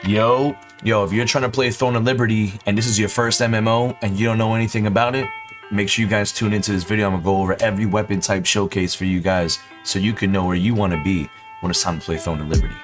Yo, if you're trying to play Throne of Liberty and this is your first MMO and you don't know anything about it, make sure you guys tune into this video. I'm gonna go over every weapon type showcase for you guys so you can know where you want to be when it's time to play Throne of Liberty.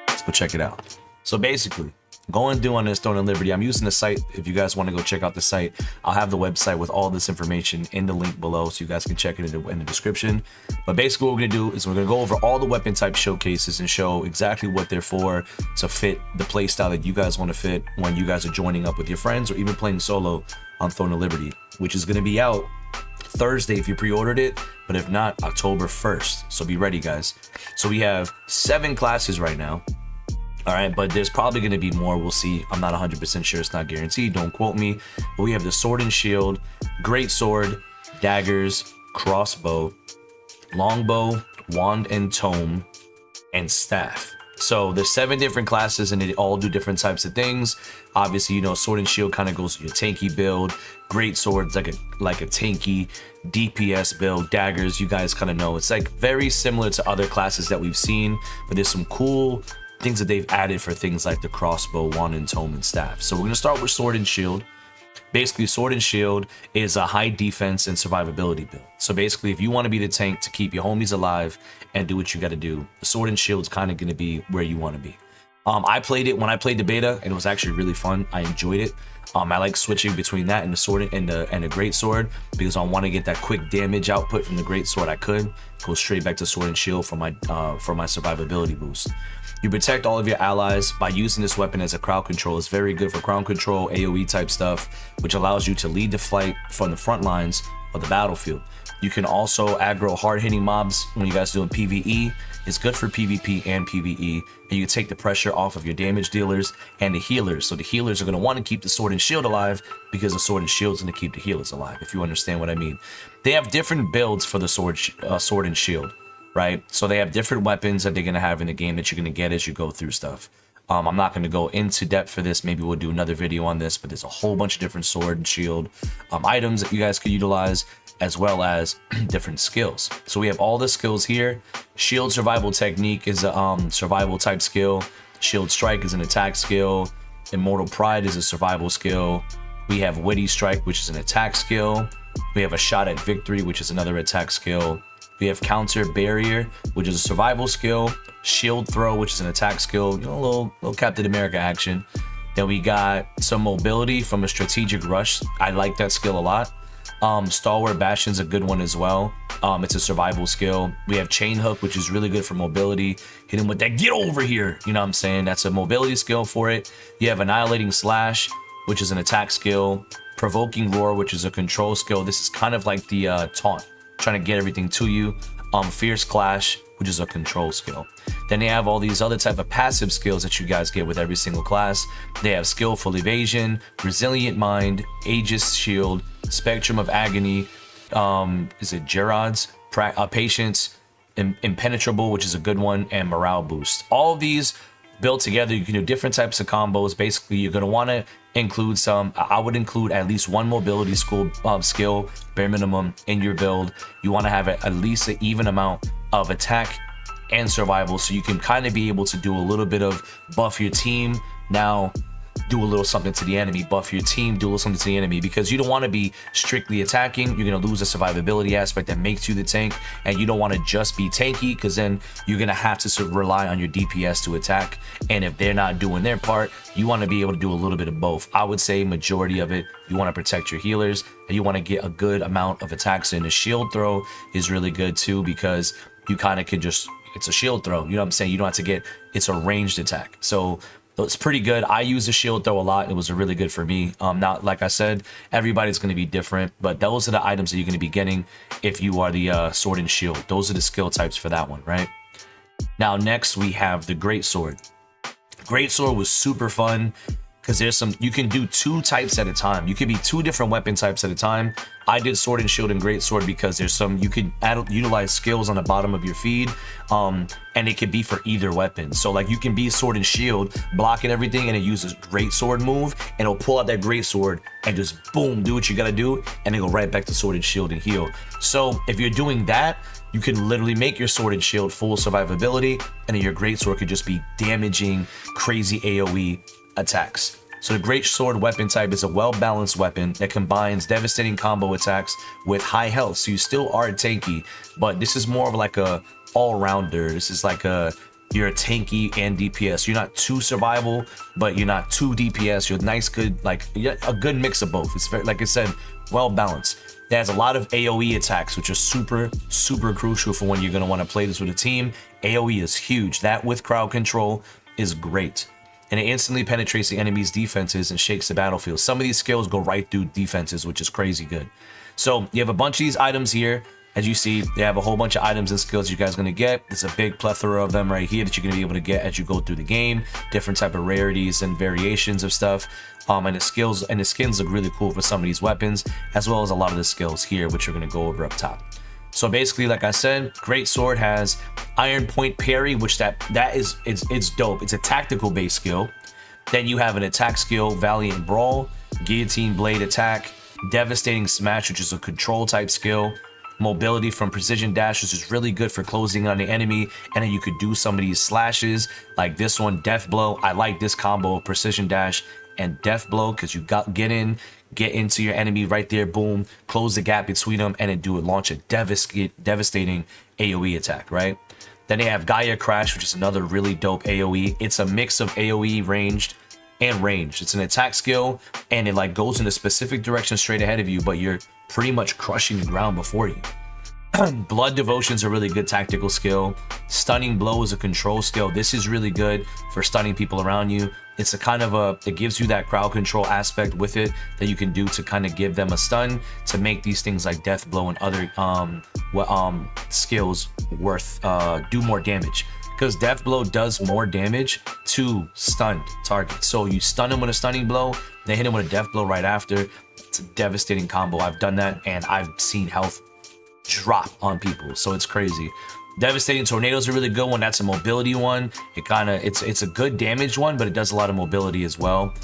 Let's go check it out. So basically, going and do on this Throne of Liberty, I'm using the site. If you guys want to go check out the site, I'll have the website with all this information in the link below so you guys can check it in the description. But basically what we're gonna do is we're gonna go over all the weapon type showcases and show exactly what they're for to fit the play style that you guys want to fit when you guys are joining up with your friends or even playing solo on Throne of Liberty, which is gonna be out Thursday if you pre-ordered it, but if not, October 1st. So be ready, guys. So we have 7 classes right now. All right, but there's probably going to be more. We'll see. I'm not 100% sure. It's not guaranteed. Don't quote me. But we have the sword and shield, great sword, daggers, crossbow, longbow, wand and tome, and staff. So there's 7 different classes and they all do different types of things. Obviously, you know, sword and shield kind of goes to your tanky build. Great swords like a tanky DPS build. Daggers, you guys kind of know. It's like very similar to other classes that we've seen, but there's some cool things that they've added for things like the crossbow, wand and tome, and staff. So we're going to start with sword and shield. Basically, sword and shield is a high defense and survivability build. So basically, if you want to be the tank to keep your homies alive and do what you got to do, the sword and shield is kind of going to be where you want to be. I played it when I played the beta, and it was actually really fun. I enjoyed it. I like switching between that and the sword and the great sword because I want to get that quick damage output from the great sword. I could go straight back to sword and shield for my survivability boost. You protect all of your allies by using this weapon as a crowd control. It's very good for crowd control, AoE type stuff, which allows you to lead the fight from the front lines of the battlefield. You can also aggro hard-hitting mobs when you guys are doing PvE. It's good for PvP and PvE, and you can take the pressure off of your damage dealers and the healers. So the healers are going to want to keep the sword and shield alive because the sword and shield is going to keep the healers alive, if you understand what I mean. They have different builds for the sword and shield, right? So they have different weapons that they're going to have in the game that you're going to get as you go through stuff. I'm not going to go into depth for this. Maybe we'll do another video on this, but there's a whole bunch of different sword and shield items that you guys could utilize, as well as different skills. So we have all the skills here. Shield survival technique is a survival type skill. Shield strike is an attack skill. Immortal pride is a survival skill. We have witty strike, which is an attack skill. We have a shot at victory, which is another attack skill. We have counter barrier, which is a survival skill. Shield throw, which is an attack skill. You know, a little Captain America action. Then we got some mobility from a strategic rush. I like that skill a lot. Stalwart Bastion's a good one as well. It's a survival skill. We have chain hook, which is really good for mobility. Hit him with that get over here, you know what I'm saying? That's a mobility skill for it. You have annihilating slash, which is an attack skill. Provoking roar, which is a control skill. This is kind of like the taunt, trying to get everything to you. Fierce clash, which is a control skill. Then they have all these other type of passive skills that you guys get with every single class. They have skillful evasion, resilient mind, Aegis shield, spectrum of agony, is it Gerard's, patience, impenetrable, which is a good one, and morale boost. All of these built together, you can do different types of combos. Basically, you're going to want to include I would include at least one mobility skill, bare minimum, in your build. You want to have at least an even amount of attack and survival, so you can kind of be able to do a little bit of buff your team, now do a little something to the enemy, buff your team, do a little something to the enemy, because you don't want to be strictly attacking. You're going to lose the survivability aspect that makes you the tank, and you don't want to just be tanky, because then you're going to have to rely on your DPS to attack, and if they're not doing their part, you want to be able to do a little bit of both. I would say majority of it, you want to protect your healers, and you want to get a good amount of attacks in. The shield throw is really good too, because you kind of can just, it's a shield throw, you know what I'm saying? You don't have to get, it's a ranged attack. So it's pretty good. I use the shield throw a lot. It was really good for me. Now, like I said, everybody's going to be different, but those are the items that you're going to be getting if you are the sword and shield. Those are the skill types for that one, right? Now, next we have the great sword. Great sword was super fun because there's some, you can do 2 types at a time. You can be 2 different weapon types at a time. I did sword and shield and great sword because there's some, you can utilize skills on the bottom of your feed, and it can be for either weapon. So like you can be sword and shield, blocking everything, and it uses great sword move, and it'll pull out that great sword and just boom, do what you gotta do, and then go right back to sword and shield and heal. So if you're doing that, you can literally make your sword and shield full survivability, and then your greatsword could just be damaging, crazy AoE attacks. So the great sword weapon type is a well-balanced weapon that combines devastating combo attacks with high health. So you still are tanky, but this is more of like a all-rounder. This is like you're a tanky and DPS. You're not too survival, but you're not too DPS. You're nice, good, like a good mix of both. It's very, like I said, well-balanced. It has a lot of AoE attacks, which are super, super crucial for when you're going to want to play this with a team. AoE is huge. That with crowd control is great. And it instantly penetrates the enemy's defenses and shakes the battlefield. Some of these skills go right through defenses, which is crazy good. So you have a bunch of these items here. As you see, they have a whole bunch of items and skills you guys are going to get. There's a big plethora of them right here that you're going to be able to get as you go through the game. Different type of rarities and variations of stuff. And the skills and the skins look really cool for some of these weapons, as well as a lot of the skills here, which we're going to go over up top. So basically, like I said, great sword has iron point parry, which it's dope. It's a tactical based skill. Then you have an attack skill, valiant brawl, guillotine blade attack, devastating smash, which is a control type skill, mobility from precision dash, which is really good for closing on the enemy, and then you could do some of these slashes like this one, death blow. I like this combo of precision dash and death blow because you get into your enemy right there, boom, close the gap between them, and then launch a devastating AoE attack, right? Then they have Gaia Crash, which is another really dope AoE. It's a mix of AoE ranged and ranged. It's an attack skill, and it like goes in a specific direction straight ahead of you, but you're pretty much crushing the ground before you. Blood Devotion is a really good tactical skill. Stunning Blow is a control skill. This is really good for stunning people around you. It's a kind of it gives you that crowd control aspect with it that you can do to kind of give them a stun to make these things like Death Blow and other skills do more damage. Because Death Blow does more damage to stunned targets. So you stun them with a stunning blow, then hit them with a Death Blow right after. It's a devastating combo. I've done that and I've seen health drop on people, so it's crazy. Devastating Tornado is a really good one. That's a mobility one. It's a good damage one, but it does a lot of mobility as well.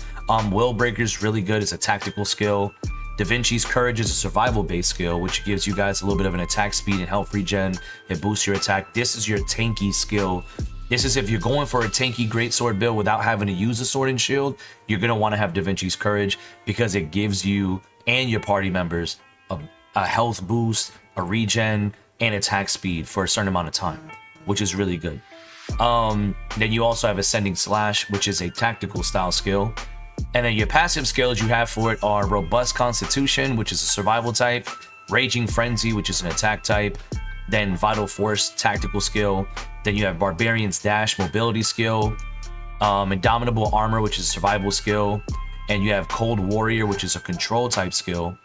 Will Breaker is really good. It's a tactical skill. Da Vinci's Courage is a survival based skill, which gives you guys a little bit of an attack speed and health regen. It boosts your attack. This is your tanky skill. This is if you're going for a tanky greatsword build without having to use a sword and shield, you're going to want to have Da Vinci's Courage because it gives you and your party members a health boost, a regen, and attack speed for a certain amount of time, which is really good. Then you also have Ascending Slash, which is a tactical style skill. And then your passive skills you have for it are Robust Constitution, which is a survival type, Raging Frenzy, which is an attack type, then Vital Force, tactical skill. Then you have Barbarian's Dash, mobility skill, Indomitable Armor, which is a survival skill, and you have Cold Warrior, which is a control type skill.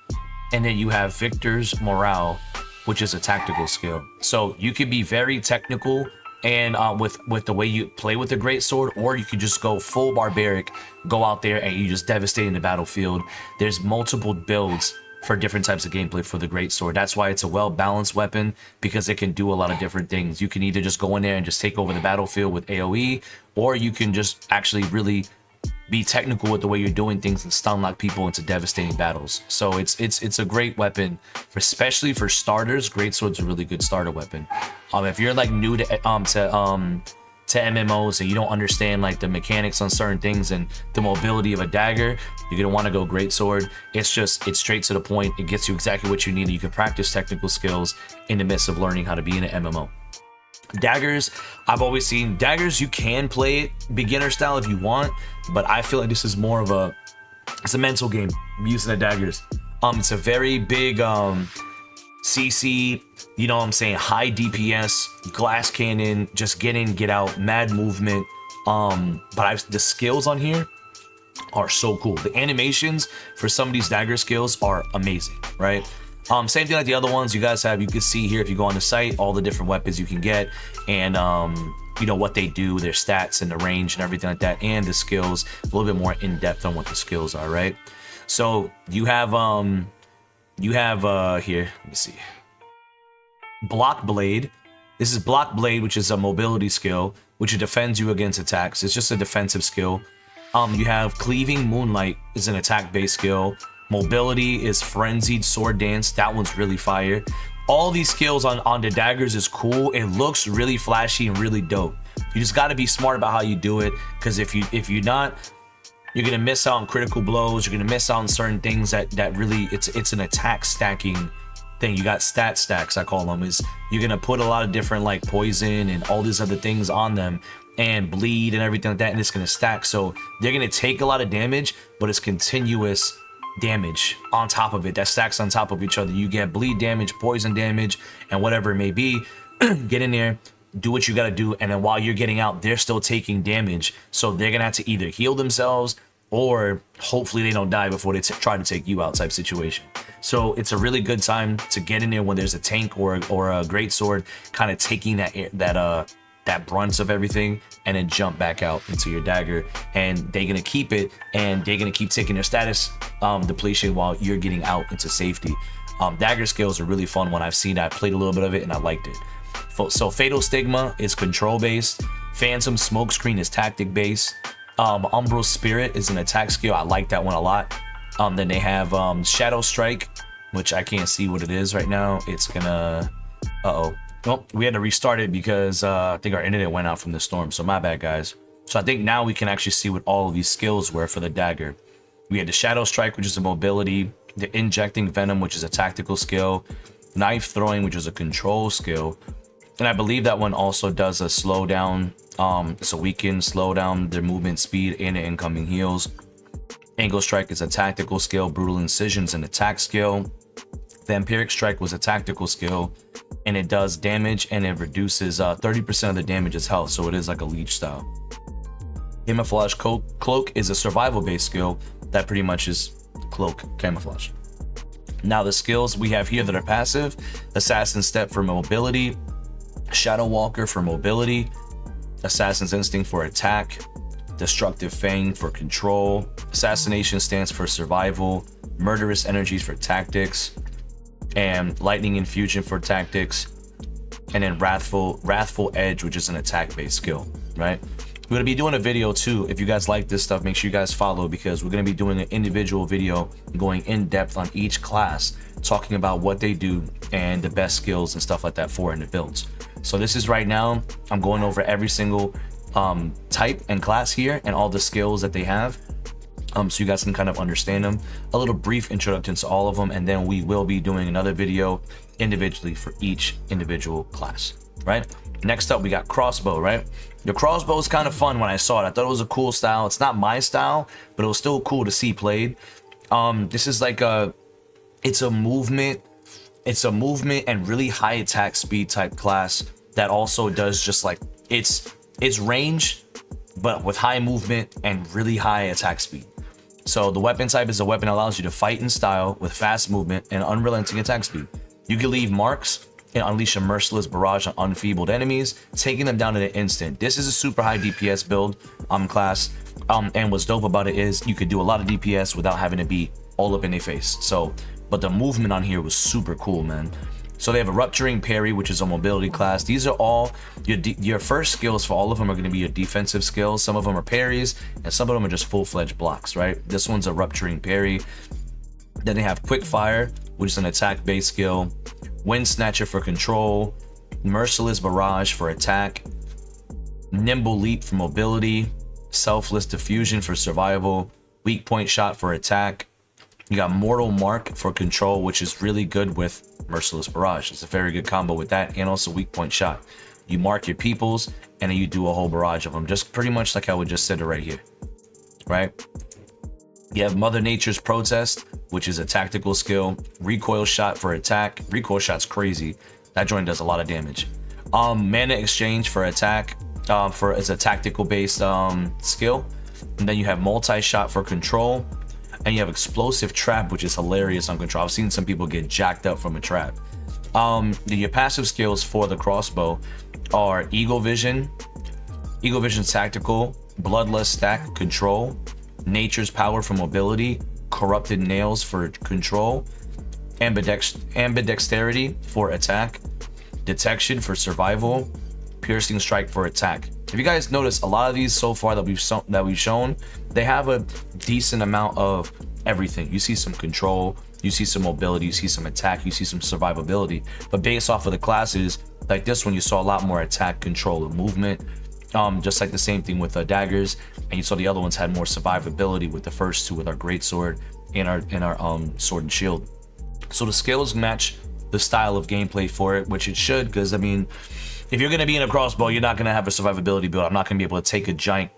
And then you have Victor's Morale, which is a tactical skill. So you can be very technical and with the way you play with the greatsword, or you could just go full barbaric, go out there and you just devastate the battlefield. There's multiple builds for different types of gameplay for the greatsword. That's why it's a well-balanced weapon, because it can do a lot of different things. You can either just go in there and just take over the battlefield with AoE, or you can just actually really be technical with the way you're doing things and stun lock people into devastating battles. So it's a great weapon, especially for starters. Greatsword's a really good starter weapon. If you're like new to MMOs and you don't understand like the mechanics on certain things and the mobility of a dagger, you're gonna want to go greatsword. It's straight to the point. It gets you exactly what you need. You can practice technical skills in the midst of learning how to be in an MMO. Daggers, I've always seen daggers, you can play it beginner style if you want, but I feel like this is more of it's a mental game using the daggers. It's a very big CC, you know what I'm saying, high DPS, glass cannon, just get in, get out, mad movement. But the skills on here are so cool. The animations for some of these dagger skills are amazing, right? Same thing like the other ones you guys have. You can see here if you go on the site all the different weapons you can get, and you know what they do, their stats and the range and everything like that, and the skills a little bit more in depth on what the skills are, right? So you have here, let me see, Block Blade. This is Block Blade, which is a mobility skill, which defends you against attacks. It's just a defensive skill. You have Cleaving Moonlight, is an attack based skill. Mobility is Frenzied Sword Dance. That one's really fire. all these skills on the daggers is cool. It looks really flashy and really dope. You just got to be smart about how you do it, because if you're not, you're gonna miss out on critical blows. You're gonna miss out on certain things that really it's an attack stacking thing. You got stat stacks, I call them. Is you're gonna put a lot of different like poison and all these other things on them, and bleed and everything like that, and it's gonna stack. So they're gonna take a lot of damage, but it's continuous damage on top of it that stacks on top of each other. You get bleed damage, poison damage, and whatever it may be. Get in there, do what you got to do, and then while you're getting out, they're still taking damage, so they're gonna have to either heal themselves or hopefully they don't die before they try to take you out type situation. So it's a really good time to get in there when there's a tank or a great sword kind of taking that brunt of everything, and then jump back out into your dagger, and they're gonna keep it, and they're gonna keep taking their status depletion while you're getting out into safety. Dagger skills are really fun. When I've seen it, I played a little bit of it and I liked it. So Fatal Stigma is control based. Phantom Smokescreen is tactic based. Umbral Spirit is an attack skill. I like that one a lot. Then they have Shadow Strike, which I can't see what it is right now. It's gonna nope, we had to restart it because I think our internet went out from the storm, so my bad, guys. So I think now we can actually see what all of these skills were for the dagger. We had the Shadow Strike, which is a mobility, the Injecting Venom, which is a tactical skill, Knife Throwing, which is a control skill, and I believe that one also does a slowdown. It's a weaken, slow down their movement speed and the incoming heals. Angle Strike is a tactical skill. Brutal Incision's an attack skill. Vampiric Strike was a tactical skill, and it does damage, and it reduces 30% of the damage as health, so it is like a leech style. Camouflage Cloak is a survival based skill that pretty much is cloak camouflage. Now the skills we have here that are passive: Assassin Step for mobility, Shadow Walker for mobility, Assassin's Instinct for attack, Destructive Fang for control, Assassination Stance for survival, Murderous Energies for tactics, and Lightning Infusion for tactics, and then Wrathful Edge, which is an attack-based skill, right? We're gonna be doing a video too. If you guys like this stuff, make sure you guys follow, because we're gonna be doing an individual video going in depth on each class, talking about what they do and the best skills and stuff like that for in the builds. So this is right now, I'm going over every single type and class here and all the skills that they have, so you guys can kind of understand them. A little brief introduction to all of them, and then we will be doing another video individually for each individual class, right? Next up, we got Crossbow, right? The Crossbow is kind of fun. When I saw it, I thought it was a cool style. It's not my style, but it was still cool to see played. This is like it's a movement and really high attack speed type class that also does just like it's range, but with high movement and really high attack speed. So the weapon type is a weapon that allows you to fight in style with fast movement and unrelenting attack speed. You can leave marks and unleash a merciless barrage on unfeebled enemies, taking them down in an instant. This is a super high DPS build class, and what's dope about it is you could do a lot of DPS without having to be all up in their face. So, but the movement on here was super cool, man. So they have a Rupturing Parry, which is a mobility class. These are all your first skills. For all of them are going to be your defensive skills. Some of them are parries, and some of them are just full-fledged blocks, right? This one's a Rupturing Parry. Then they have Quick Fire, which is an attack-based skill. Wind Snatcher for control. Merciless Barrage for attack. Nimble Leap for mobility. Selfless Diffusion for survival. Weak Point Shot for attack. You got Mortal Mark for control, which is really good with Merciless Barrage. It's a very good combo with that, and also Weak Point Shot. You mark your peoples, and then you do a whole barrage of them, just pretty much like I would just said it right here, right? You have Mother Nature's Protest, which is a tactical skill. Recoil Shot for attack. Recoil Shot's crazy. That joint does a lot of damage. Mana Exchange for attack. It's a tactical based skill. And then you have Multi-Shot for control. And you have Explosive Trap, which is hilarious on control. I've seen some people get jacked up from a trap. Your passive skills for the Crossbow are Eagle Vision, Eagle Vision Tactical, Bloodlust Stack control, Nature's Power for mobility, Corrupted Nails for control, Ambidexterity for attack, Detection for survival, Piercing Strike for attack. If you guys notice, a lot of these so far that we've shown, they have a decent amount of everything. You see some control, You see some mobility, you see some attack, you see some survivability. But based off of the classes, like this one, you saw a lot more attack, control, and movement. Just like the same thing with daggers, and you saw the other ones had more survivability with the first two with our greatsword and our sword and shield. So the skills match the style of gameplay for it, which it should, because I mean, if you're gonna be in a crossbow, you're not gonna have a survivability build. I'm not gonna be able to take a giant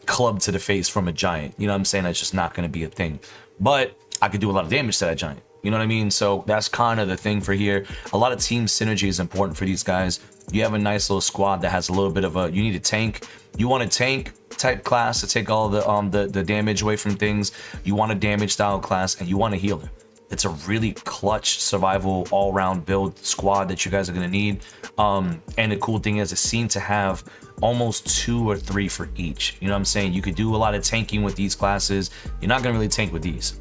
club to the face from a giant. You know what I'm saying? That's just not gonna be a thing. But I could do a lot of damage to that giant. You know what I mean? So that's kind of the thing for here. A lot of team synergy is important for these guys. You have a nice little squad that has a little bit of a, you need a tank. You want a tank type class to take all the damage away from things. You want a damage style class, and you want a healer. It's a really clutch survival all-round build squad that you guys are gonna need. And the cool thing is, it seemed to have almost 2 or 3 for each. You know what I'm saying? You could do a lot of tanking with these classes. You're not gonna really tank with these.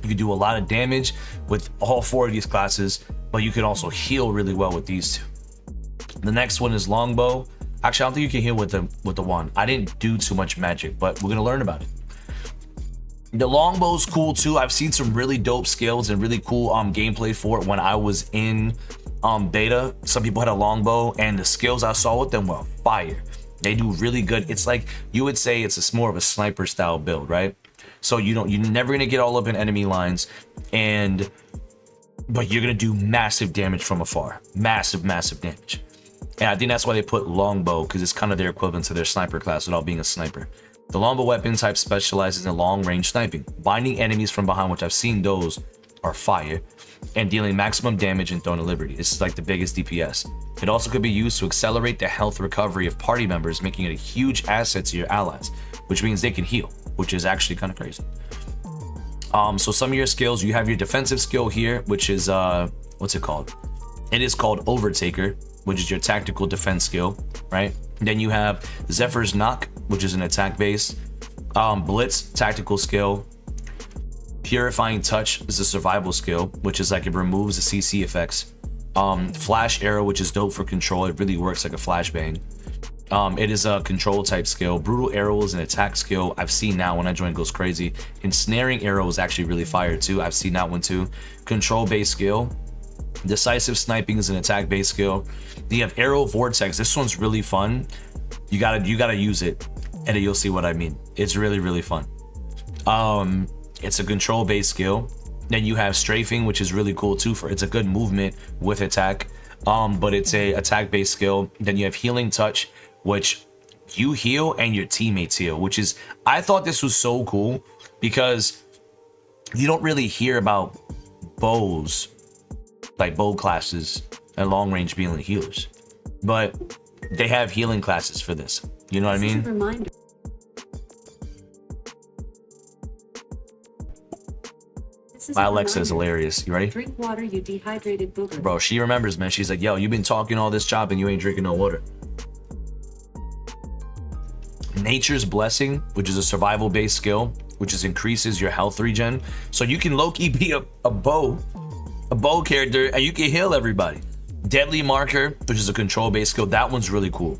You could do a lot of damage with all 4 of these classes, but you could also heal really well with these 2. The next one is Longbow. Actually, I don't think you can heal with the wand. I didn't do too much magic, but we're gonna learn about it. The Longbow's cool too. I've seen some really dope skills and really cool gameplay for it when I was in beta. Some people had a Longbow, and the skills I saw with them were fire. They do really good. It's like, you would say it's more of a sniper style build, right? So you're never gonna get all up in enemy lines, but you're gonna do massive damage from afar. Massive damage. And I think that's why they put Longbow, because it's kind of their equivalent to their sniper class without being a sniper. The Longbow weapon type specializes in long-range sniping, binding enemies from behind, which I've seen those are fire, and dealing maximum damage and throwing a liberty. This is like the biggest DPS. It also could be used to accelerate the health recovery of party members, making it a huge asset to your allies, which means they can heal, which is actually kind of crazy. So some of your skills, you have your defensive skill here, which is what's it called? It is called Overtaker, which is your tactical defense skill, right? Then you have Zephyr's Knock, which is an attack base. Blitz, tactical skill. Purifying Touch is a survival skill, which is like it removes the CC effects. Flash Arrow, which is dope for control. It really works like a flashbang. It is a control type skill. Brutal Arrow is an attack skill. I've seen that when I joined goes crazy. Ensnaring Arrow is actually really fire too. I've seen that one too. Control based skill. Decisive Sniping is an attack based skill. You have Arrow Vortex. This one's really fun. You gotta use it, and you'll see what I mean. It's really fun. It's a control based skill. Then you have Strafing, which is really cool too. It's a good movement with attack, but it's a attack based skill. Then you have Healing Touch, which you heal and your teammates heal, which is, I thought this was so cool because you don't really hear about bows, like bow classes and long range being healers, but they have healing classes for this. You know what I mean? Reminder. My Alexa is hilarious. You ready? Drink water, you dehydrated booger. Bro, she remembers, man. She's like, yo, you've been talking all this chop and you ain't drinking no water. Nature's Blessing, which is a survival based skill, which is increases your health regen. So you can low-key be a bow character, and you can heal everybody. Deadly Marker, which is a control based skill. That one's really cool.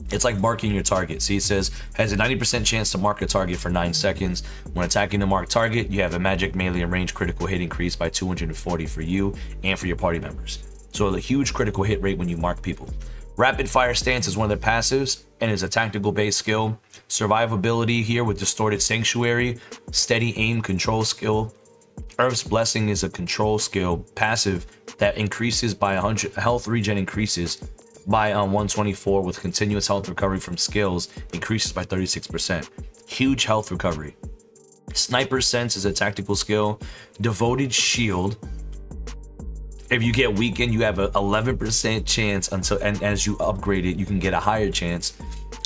It's like marking your target. See, it says has a 90% chance to mark a target for 9 seconds. When attacking the marked target, you have a magic melee and range critical hit increase by 240 for you and for your party members. So a huge critical hit rate when you mark people. Rapid Fire Stance is one of their passives and is a tactical based skill. Survivability here with Distorted Sanctuary. Steady Aim control skill. Earth's Blessing is a control skill passive that increases by 100, health regen increases by 124 with continuous health recovery from skills increases by 36%. Huge health recovery. Sniper Sense is a tactical skill. Devoted Shield. If you get weakened, you have an 11% chance until, and as you upgrade it, you can get a higher chance,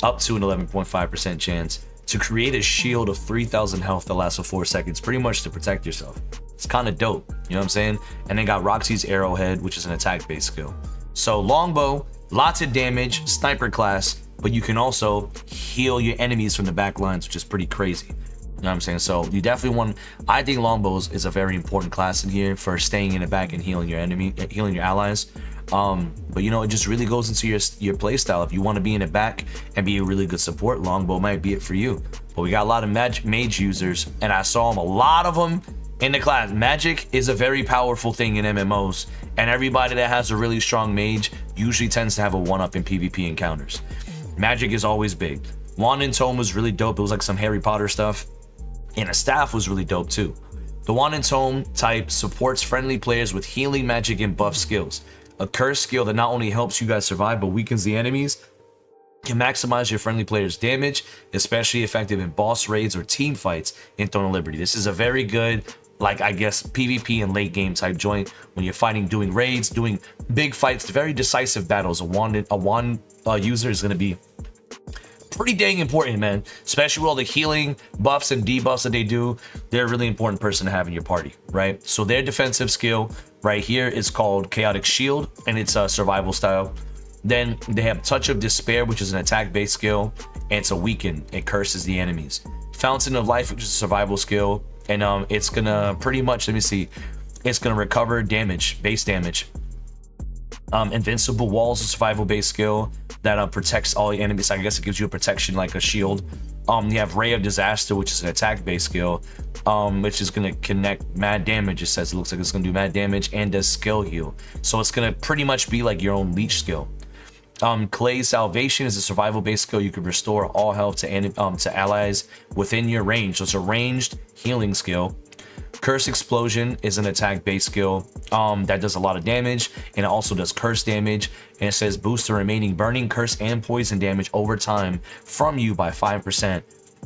up to an 11.5% chance to create a shield of 3,000 health that lasts for 4 seconds, pretty much to protect yourself. It's kind of dope, you know what I'm saying? And then got Roxy's Arrowhead, which is an attack-based skill. So Longbow, lots of damage, sniper class, but you can also heal your enemies from the back lines, which is pretty crazy. You know what I'm saying? So you definitely want, I think Longbow is a very important class in here for staying in the back and healing your enemy, healing your allies. But you know, it just really goes into your play style. If you want to be in the back and be a really good support, Longbow might be it for you. But we got a lot of mage users, and I saw them, a lot of them in the class, magic is a very powerful thing in MMOs, and everybody that has a really strong mage usually tends to have a 1-up in PvP encounters. Magic is always big. Wand and Tome was really dope. It was like some Harry Potter stuff, and a staff was really dope too. The Wand and Tome type supports friendly players with healing, magic, and buff skills. A curse skill that not only helps you guys survive but weakens the enemies, can maximize your friendly players' damage, especially effective in boss raids or team fights in Throne of Liberty. This is a very good, like, I guess, PvP and late game type joint when you're fighting, doing raids, doing big fights, very decisive battles. A wand user is going to be pretty dang important, man, especially with all the healing buffs and debuffs that they do. They're a really important person to have in your party, right? So their defensive skill right here is called Chaotic Shield, and it's a survival style. Then they have Touch of Despair, which is an attack-based skill, and it's a weaken. It curses the enemies. Fountain of Life, which is a survival skill, and it's gonna pretty much, let me see, it's gonna recover damage, base damage. Invincible Walls, a survival-based skill that protects all the enemies. I guess it gives you a protection like a shield. You have Ray of Disaster, which is an attack-based skill, which is gonna connect mad damage. It says it looks like it's gonna do mad damage and does skill heal. So it's gonna pretty much be like your own leech skill. Clay's Salvation is a survival-based skill. You can restore all health to allies within your range. So it's a ranged healing skill. Curse Explosion is an attack-based skill that does a lot of damage, and it also does curse damage. And it says boost the remaining burning, curse, and poison damage over time from you by 5%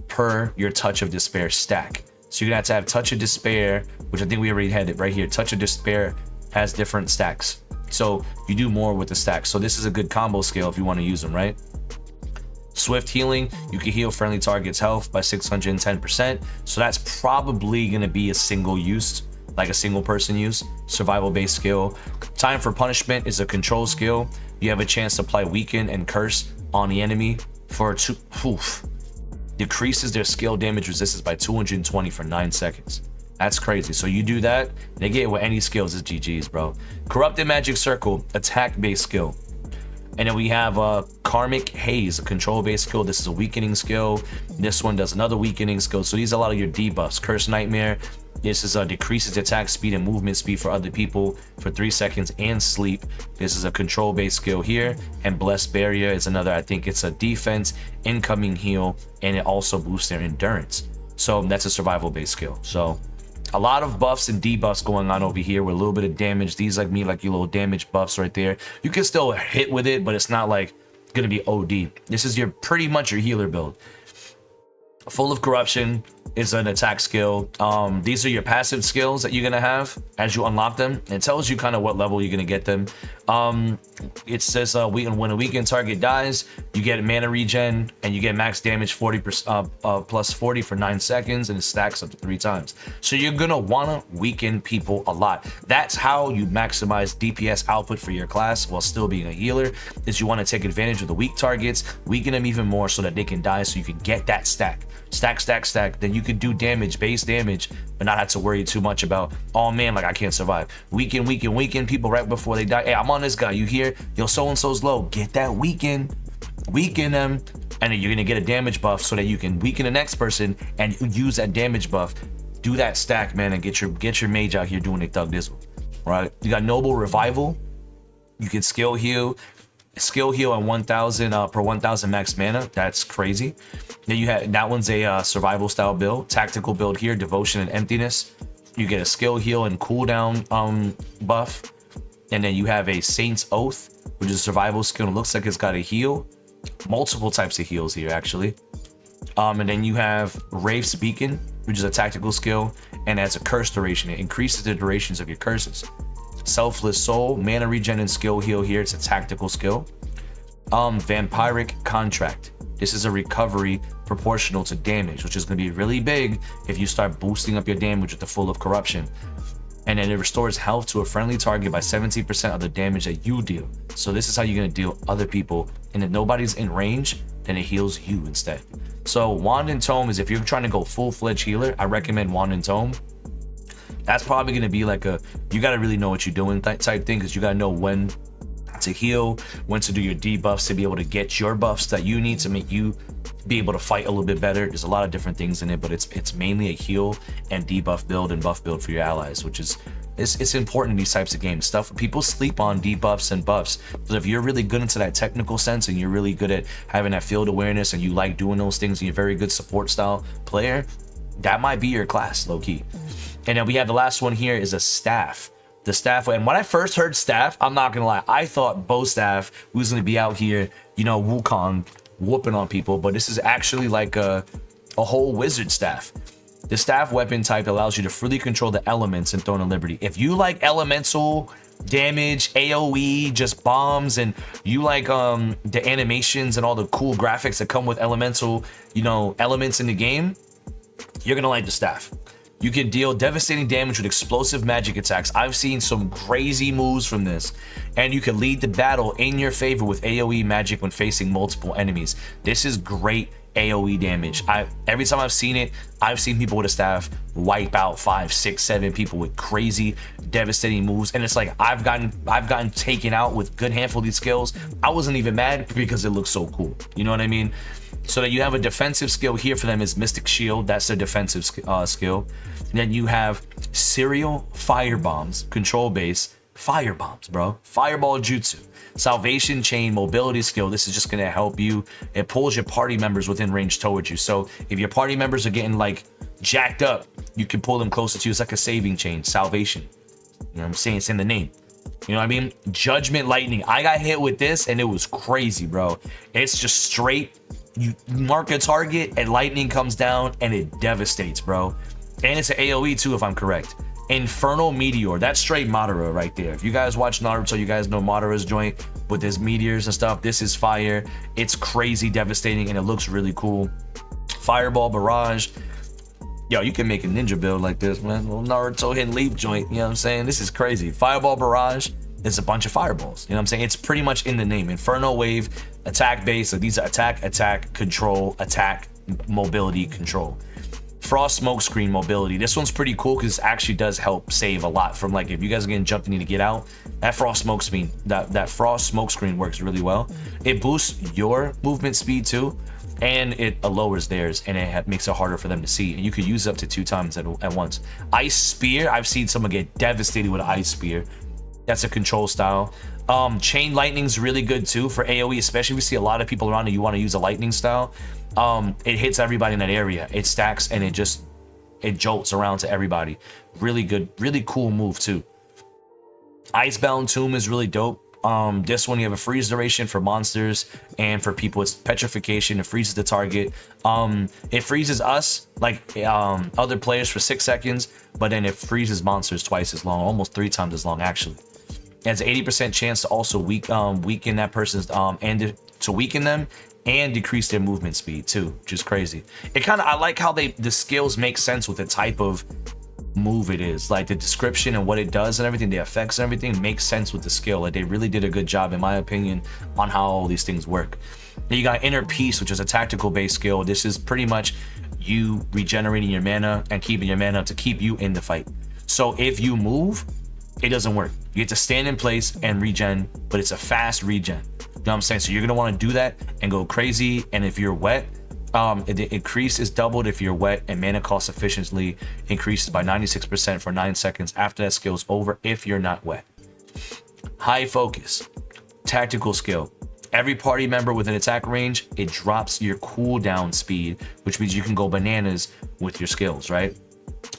per your Touch of Despair stack. So you're gonna have to have Touch of Despair, which I think we already had it right here. Touch of Despair has different stacks, so you do more with the stacks. So this is a good combo skill if you want to use them, right? Swift Healing, you can heal friendly targets' health by 610%. So that's probably going to be a single use, like a single person use, survival based skill. Time for Punishment is a control skill. You have a chance to apply Weaken and Curse on the enemy for decreases their skill damage resistance by 220 for 9 seconds. That's crazy. So you do that, they get it with any skills. It's GG's, bro. Corrupted Magic Circle, attack based skill. And then we have Karmic Haze, a control-based skill. This is a weakening skill. This one does another weakening skill. So these are a lot of your debuffs. Curse Nightmare. This is decreases attack speed and movement speed for other people for 3 seconds and sleep. This is a control-based skill here. And Blessed Barrier is another, I think it's a defense, incoming heal, and it also boosts their endurance. So that's a survival-based skill. So a lot of buffs and debuffs going on over here with a little bit of damage. These like me, like your little damage buffs right there. You can still hit with it, but it's not like gonna be OD. This is your pretty much your healer build. Full of Corruption is an attack skill. These are your passive skills that you're gonna have as you unlock them. It tells you kind of what level you're gonna get them. It says when a weakened target dies, you get mana regen and you get max damage 40% plus 40 for 9 seconds, and it stacks up to 3 times. So you're gonna wanna weaken people a lot. That's how you maximize DPS output for your class while still being a healer. Is you want to take advantage of the weak targets, weaken them even more so that they can die, so you can get that stack. Stack. Then you could do damage, base damage, but not have to worry too much about, oh man, like I can't survive. Weaken people right before they die. Hey, I'm on this guy. You hear? Yo, so-and-so's low. Get that weaken them. And then you're gonna get a damage buff so that you can weaken the next person and use that damage buff. Do that stack, man, and get your mage out here doing a thug dizzle. Right? You got Noble Revival. You can skill heal on 1000 per 1000 max mana. That's crazy. Then you have that one's a survival style build. Tactical build here, Devotion and Emptiness. You get a skill heal and cooldown buff. And then you have a Saint's Oath, which is a survival skill. It looks like it's got a heal. Multiple types of heals here, actually. And then you have Wraith's Beacon, which is a tactical skill, and adds a curse duration. It increases the durations of your curses. Selfless Soul, mana regen and skill heal here. It's a tactical skill. Vampiric Contract. This is a recovery proportional to damage, which is going to be really big if you start boosting up your damage with the Full of Corruption. And then it restores health to a friendly target by 17% of the damage that you deal. So this is how you're going to deal other people. And if nobody's in range, then it heals you instead. So Wand and Tome is, if you're trying to go full-fledged healer, I recommend Wand and Tome. That's probably going to be like you got to really know what you're doing type thing, because you got to know when to heal, when to do your debuffs to be able to get your buffs that you need to make you be able to fight a little bit better. There's a lot of different things in it, but it's mainly a heal and debuff build and buff build for your allies, which is it's important in these types of games. Stuff people sleep on debuffs and buffs, but if you're really good into that technical sense and you're really good at having that field awareness and you like doing those things and you're a very good support style player, that might be your class, low key. And then we have the last one here is a staff. The staff, and when I first heard staff, I'm not gonna lie, I thought bow staff was gonna be out here, you know, Wukong whooping on people, but this is actually like a whole wizard staff. The staff weapon type allows you to freely control the elements in Throne of Liberty. If you like elemental damage, AoE, just bombs, and you like the animations and all the cool graphics that come with elemental, you know, elements in the game, you're gonna like the staff. You can deal devastating damage with explosive magic attacks. I've seen some crazy moves from this. And you can lead the battle in your favor with AoE magic when facing multiple enemies. This is great AoE damage. Every time I've seen it, I've seen people with a staff wipe out 5, 6, 7 people with crazy devastating moves. And it's like I've gotten taken out with good handful of these skills. I wasn't even mad because it looks so cool. You know what I mean? So that you have a defensive skill here for them is Mystic Shield. That's their defensive skill. And then you have Serial Fire Bombs, control base, fire bombs, bro. Fireball Jutsu. Salvation Chain mobility skill. This is just going to help you. It pulls your party members within range towards you. So if your party members are getting like jacked up, you can pull them closer to you. It's like a saving chain. Salvation. You know what I'm saying? It's in the name. You know what I mean? Judgment Lightning. I got hit with this and it was crazy, bro. It's just straight. You mark a target and lightning comes down and it devastates, bro. And it's an AoE too, if I'm correct. Infernal Meteor. That's straight Madara right there. If you guys watch Naruto, you guys know Madara's joint with his meteors and stuff. This is fire. It's crazy devastating and it looks really cool. Fireball Barrage. Yo, you can make a ninja build like this, man. Little Naruto hidden leaf joint. You know what I'm saying? This is crazy. Fireball Barrage. It's a bunch of fireballs. You know what I'm saying? It's pretty much in the name. Inferno Wave, attack base. So these are attack, control, attack, mobility, control. Frost Smokescreen mobility. This one's pretty cool because it actually does help save a lot from, like, if you guys are getting jumped and need to get out, that Frost Smokescreen, that Frost Smokescreen works really well. It boosts your movement speed too, and it lowers theirs, and it makes it harder for them to see. And you could use it up to 2 times at once. Ice Spear. I've seen someone get devastated with an Ice Spear. That's a control style. Chain Lightning's really good too for AoE, especially if you see a lot of people around and you want to use a lightning style. It hits everybody in that area. It stacks and it jolts around to everybody. Really good, really cool move too. Icebound Tomb is really dope. This one you have a freeze duration for monsters, and for people it's petrification. It freezes the target. It freezes us like other players for 6 seconds, but then it freezes monsters twice as long, almost 3 times as long actually. It has an 80% chance to also weaken that person's to weaken them and decrease their movement speed too, which is crazy. I like how the skills make sense with the type of move it is. Like the description and what it does and everything, the effects and everything makes sense with the skill. Like they really did a good job, in my opinion, on how all these things work. Then you got Inner Peace, which is a tactical based skill. This is pretty much you regenerating your mana and keeping your mana to keep you in the fight. So if you move, it doesn't work. You get to stand in place and regen, but it's a fast regen. You know what I'm saying? So you're gonna want to do that and go crazy. And if you're wet, the increase is doubled if you're wet, and mana cost efficiently increases by 96% for 9 seconds after that skill is over if you're not wet. High Focus, tactical skill. Every party member within attack range, it drops your cooldown speed, which means you can go bananas with your skills, right?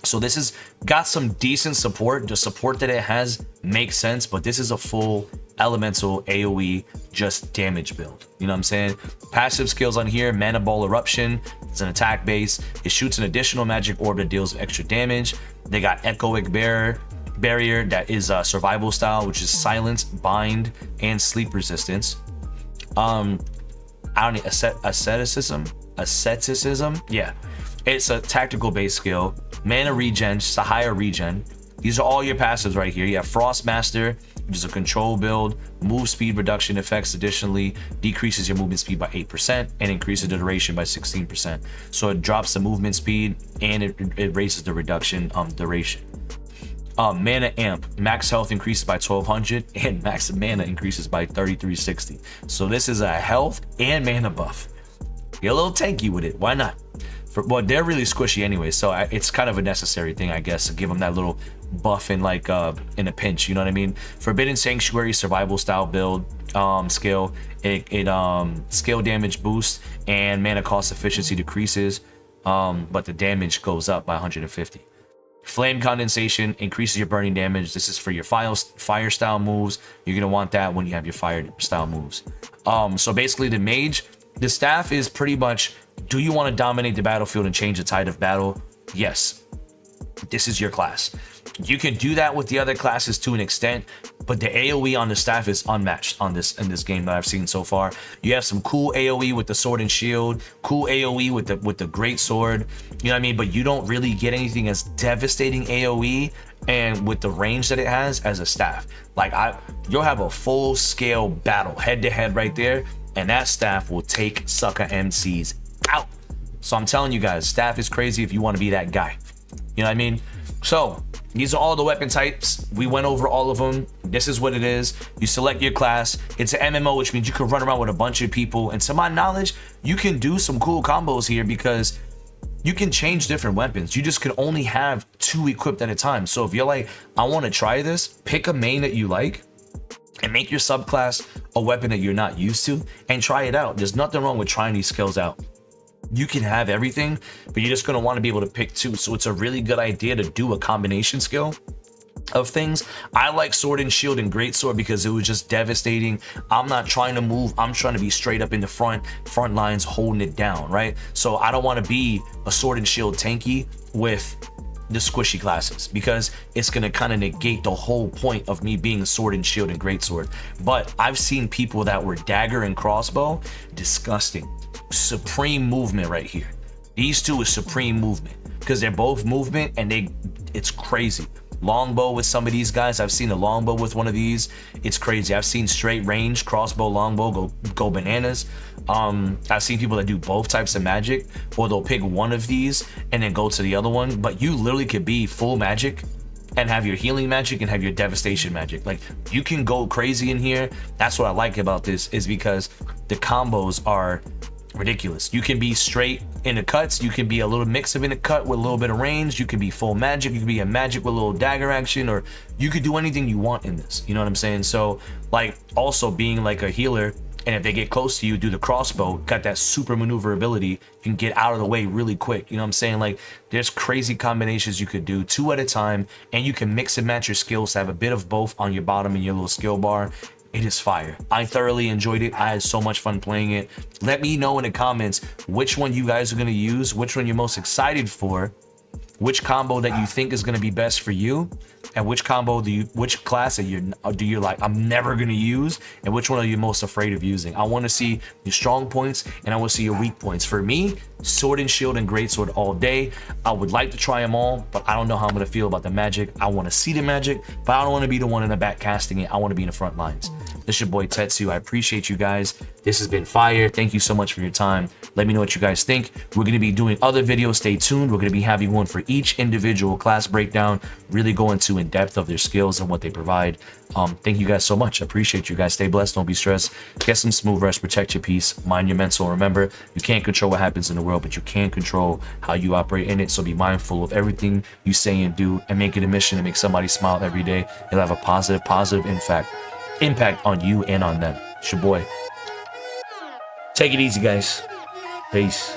So this has got some decent support. The support that it has makes sense, but this is a full elemental AoE just damage build. You know what I'm saying? Passive skills on here: Mana Ball Eruption. It's an attack base. It shoots an additional magic orb that deals extra damage. They got Echoic Barrier that is survival style, which is silence, bind, and sleep resistance. Asceticism. Yeah, it's a tactical base skill. Mana Regen, just a higher regen. These are all your passives right here. You have Frost Master, which is a control build. Move speed reduction effects additionally decreases your movement speed by 8% and increases the duration by 16%. So it drops the movement speed and it raises the reduction duration. Mana Amp, max health increases by 1200 and max mana increases by 3360. So this is a health and mana buff. Get a little tanky with it. Why not? Well, they're really squishy anyway, so it's kind of a necessary thing, I guess, to give them that little buff in like in a pinch. You know what I mean? Forbidden Sanctuary survival style build skill. It skill damage boosts and mana cost efficiency decreases, but the damage goes up by 150. Flame Condensation increases your burning damage. This is for your fire style moves. You're gonna want that when you have your fire style moves. So basically, the mage, the staff is pretty much, do you want to dominate the battlefield and change the tide of battle? Yes. This is your class. You can do that with the other classes to an extent, but the AoE on the staff is unmatched in this game that I've seen so far. You have some cool AoE with the sword and shield, cool AoE with the great sword, you know what I mean? But you don't really get anything as devastating AoE and with the range that it has as a staff. Like you'll have a full scale battle head to head right there, and that staff will take sucker MCs out. So I'm telling you guys, staff is crazy if you want to be that guy. You know what I mean? So these are all the weapon types. We went over all of them. This is what it is. You select your class. It's an MMO, which means you can run around with a bunch of people. And to my knowledge, you can do some cool combos here because you can change different weapons. You just can only have 2 equipped at a time. So if you're like, I want to try this, pick a main that you like and make your subclass a weapon that you're not used to and try it out. There's nothing wrong with trying these skills out. You can have everything, but you're just going to want to be able to pick 2. So it's a really good idea to do a combination skill of things. I like sword and shield and great sword because it was just devastating. I'm not trying to move. I'm trying to be straight up in the front lines holding it down, right? So I don't want to be a sword and shield tanky with the squishy classes because it's going to kind of negate the whole point of me being a sword and shield and great sword. But I've seen people that were dagger and crossbow, disgusting. Supreme movement right here. These 2 is supreme movement because they're both movement and it's crazy. Longbow with some of these guys. I've seen a longbow with one of these. It's crazy. I've seen straight range crossbow longbow go bananas. I've seen people that do both types of magic, or they'll pick one of these and then go to the other one. But you literally could be full magic and have your healing magic and have your devastation magic. Like, you can go crazy in here. That's what I like about this, is because the combos are ridiculous. You can be straight in the cuts, you can be a little mix of in the cut with a little bit of range, you can be full magic, you can be a magic with a little dagger action, or you could do anything you want in this, you know what I'm saying? So like, also being like a healer, and if they get close to you, do the crossbow, got that super maneuverability, you can get out of the way really quick, you know what I'm saying? Like, there's crazy combinations you could do 2 at a time, and you can mix and match your skills to have a bit of both on your bottom and your little skill bar. It is fire. I thoroughly enjoyed it. I had so much fun playing it. Let me know in the comments which one you guys are going to use, which one you're most excited for, which combo that you think is going to be best for you, and which combo which class that you're like, I'm never going to use, and which one are you most afraid of using. I want to see your strong points and I want to see your weak points. For me, sword and shield and greatsword all day. I would like to try them all, but I don't know how I'm going to feel about the magic. I want to see the magic, but I don't want to be the one in the back casting it. I want to be in the front lines. This is your boy Tetsu. I appreciate you guys. This has been fire. Thank you so much for your time. Let me know what you guys think. We're going to be doing other videos. Stay tuned. We're going to be having one for each individual class breakdown, really go into in depth of their skills and what they provide. Thank you guys so much. I appreciate you guys. Stay blessed. Don't be stressed. Get some smooth rest. Protect your peace. Mind your mental. Remember, you can't control what happens in the world, but you can control how you operate in it. So be mindful of everything you say and do, and make it a mission to make somebody smile every day. It'll have a positive impact on you and on them. It's your boy. Take it easy, guys. Peace.